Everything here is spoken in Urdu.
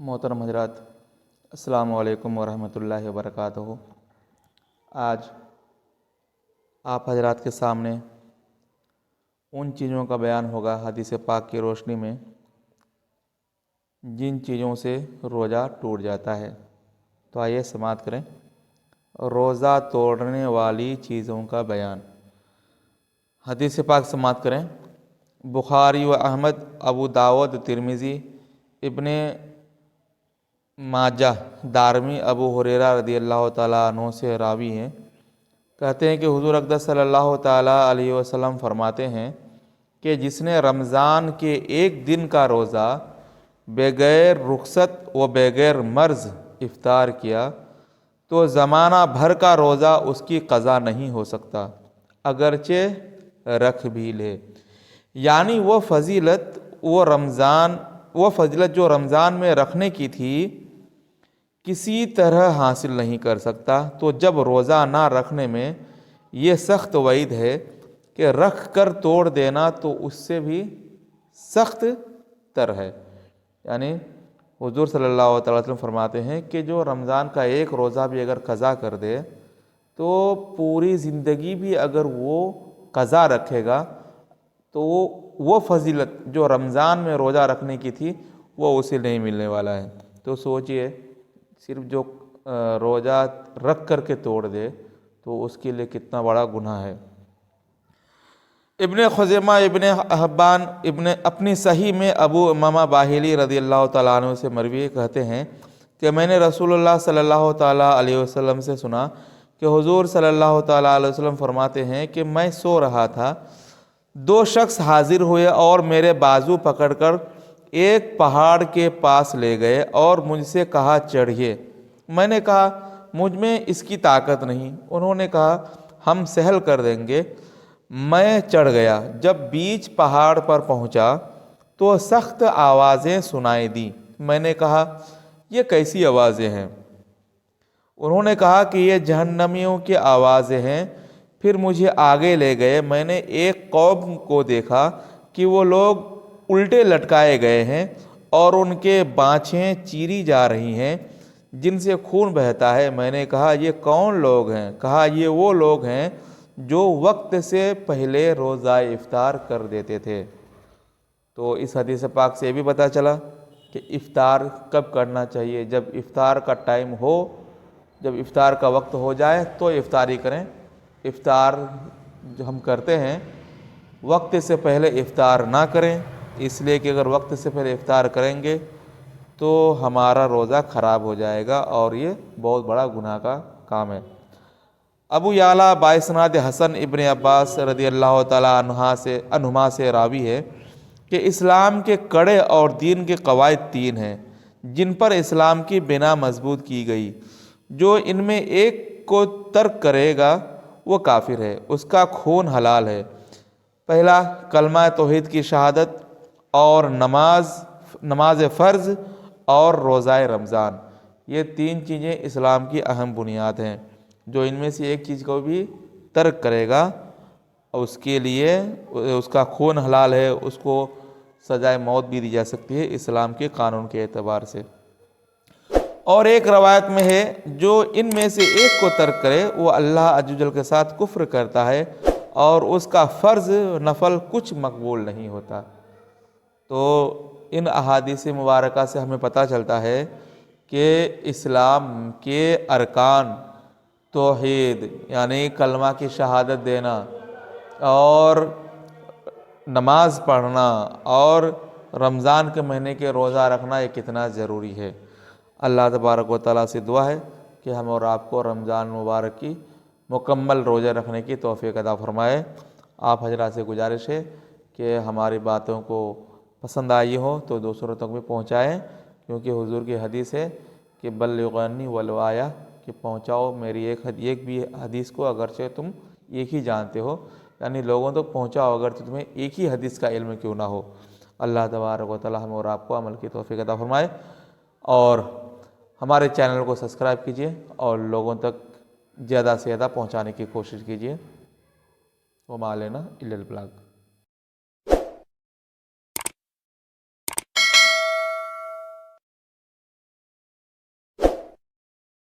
محترم حضرات، السلام علیکم ورحمۃ اللہ وبرکاتہ۔ آج آپ حضرات کے سامنے ان چیزوں کا بیان ہوگا حدیث پاک کی روشنی میں جن چیزوں سے روزہ ٹوٹ جاتا ہے۔ تو آئیے سماعت کریں۔ روزہ توڑنے والی چیزوں کا بیان۔ حدیث پاک سماعت کریں۔ بخاری و احمد، ابو داود، ترمذی، ابن ماجہ، دارمی، ابو ہریرہ رضی اللہ تعالیٰ عنہ سے راوی ہیں، کہتے ہیں کہ حضور اقدس صلی اللہ تعالیٰ علیہ وسلم فرماتے ہیں کہ جس نے رمضان کے ایک دن کا روزہ بغیر رخصت و بغیر مرض افطار کیا تو زمانہ بھر کا روزہ اس کی قضا نہیں ہو سکتا، اگرچہ رکھ بھی لے۔ یعنی وہ فضیلت جو رمضان میں رکھنے کی تھی کسی طرح حاصل نہیں کر سکتا، تو جب روزہ نہ رکھنے میں یہ سخت وعید ہے کہ رکھ کر توڑ دینا تو اس سے بھی سخت تر ہے۔ یعنی حضور صلی اللہ تعالیٰ وسلم فرماتے ہیں کہ جو رمضان کا ایک روزہ بھی اگر قضا کر دے تو پوری زندگی بھی اگر وہ قضا رکھے گا تو وہ فضیلت جو رمضان میں روزہ رکھنے کی تھی وہ اسے نہیں ملنے والا ہے۔ تو سوچئے، صرف جو روزہ رکھ کر کے توڑ دے تو اس کے لیے کتنا بڑا گناہ ہے۔ ابن خزیمہ، ابن حبان، اپنی صحیح میں ابو امامہ باہلی رضی اللہ تعالیٰ عنہ سے مروی کہتے ہیں کہ میں نے رسول اللہ صلی اللہ تعالیٰ علیہ وسلم سے سنا کہ حضور صلی اللہ تعالیٰ علیہ وسلم فرماتے ہیں کہ میں سو رہا تھا، دو شخص حاضر ہوئے اور میرے بازو پکڑ کر ایک پہاڑ کے پاس لے گئے اور مجھ سے کہا چڑھیے۔ میں نے کہا مجھ میں اس کی طاقت نہیں۔ انہوں نے کہا ہم سہل کر دیں گے۔ میں چڑھ گیا۔ جب بیچ پہاڑ پر پہنچا تو سخت آوازیں سنائی دیں۔ میں نے کہا یہ کیسی آوازیں ہیں؟ انہوں نے کہا کہ یہ جہنمیوں کی آوازیں ہیں۔ پھر مجھے آگے لے گئے۔ میں نے ایک قوم کو دیکھا کہ وہ لوگ الٹے لٹکائے گئے ہیں اور ان کے بانچھیں چیری جا رہی ہیں جن سے خون بہتا ہے۔ میں نے کہا یہ کون لوگ ہیں؟ کہا یہ وہ لوگ ہیں جو وقت سے پہلے روزہ افطار کر دیتے تھے۔ تو اس حدیث پاک سے یہ بھی پتہ چلا کہ افطار کب کرنا چاہیے۔ جب افطار کا ٹائم ہو، جب افطار کا وقت ہو جائے تو افطاری کریں۔ افطار جو ہم کرتے ہیں وقت سے پہلے افطار نہ کریں، اس لیے کہ اگر وقت سے پہلے افطار کریں گے تو ہمارا روزہ خراب ہو جائے گا اور یہ بہت بڑا گناہ کا کام ہے۔ ابو یعلیٰ باسناد حسن ابن عباس رضی اللہ تعالیٰ عنہما سے راوی ہے کہ اسلام کے کڑے اور دین کے قواعد تین ہیں جن پر اسلام کی بنا مضبوط کی گئی۔ جو ان میں ایک کو ترک کرے گا وہ کافر ہے، اس کا خون حلال ہے۔ پہلا، کلمہ توحید کی شہادت اور نماز فرض اور روزہ رمضان۔ یہ تین چیزیں اسلام کی اہم بنیاد ہیں۔ جو ان میں سے ایک چیز کو بھی ترک کرے گا اس کے لیے اس کا خون حلال ہے، اس کو سزائے موت بھی دی جا سکتی ہے اسلام کے قانون کے اعتبار سے۔ اور ایک روایت میں ہے جو ان میں سے ایک کو ترک کرے وہ اللہ عز و جل کے ساتھ کفر کرتا ہے اور اس کا فرض نفل کچھ مقبول نہیں ہوتا۔ تو ان احادیث مبارکہ سے ہمیں پتہ چلتا ہے کہ اسلام کے ارکان توحید یعنی کلمہ کی شہادت دینا اور نماز پڑھنا اور رمضان کے مہینے کے روزہ رکھنا یہ کتنا ضروری ہے۔ اللہ تبارک و تعالیٰ سے دعا ہے کہ ہم اور آپ کو رمضان مبارک کی مکمل روزہ رکھنے کی توفیق عطا فرمائے۔ آپ حضرات سے گزارش ہے کہ ہماری باتوں کو پسند آئی ہو تو دوسروں تک بھی پہنچائیں، کیونکہ حضور کی حدیث ہے کہ بلغوا عنی ولو آیہ، کہ پہنچاؤ میری ایک بھی حدیث کو اگرچہ تم ایک ہی جانتے ہو، یعنی لوگوں تک پہنچاؤ اگرچہ تمہیں ایک ہی حدیث کا علم کیوں نہ ہو۔ اللہ تبارک و تعالیٰ ہم اور آپ کو عمل کی توفیق عطا فرمائے، اور ہمارے چینل کو سبسکرائب کیجئے اور لوگوں تک زیادہ سے زیادہ پہنچانے کی کوشش کیجئے۔ وما علینا الا البلاغ۔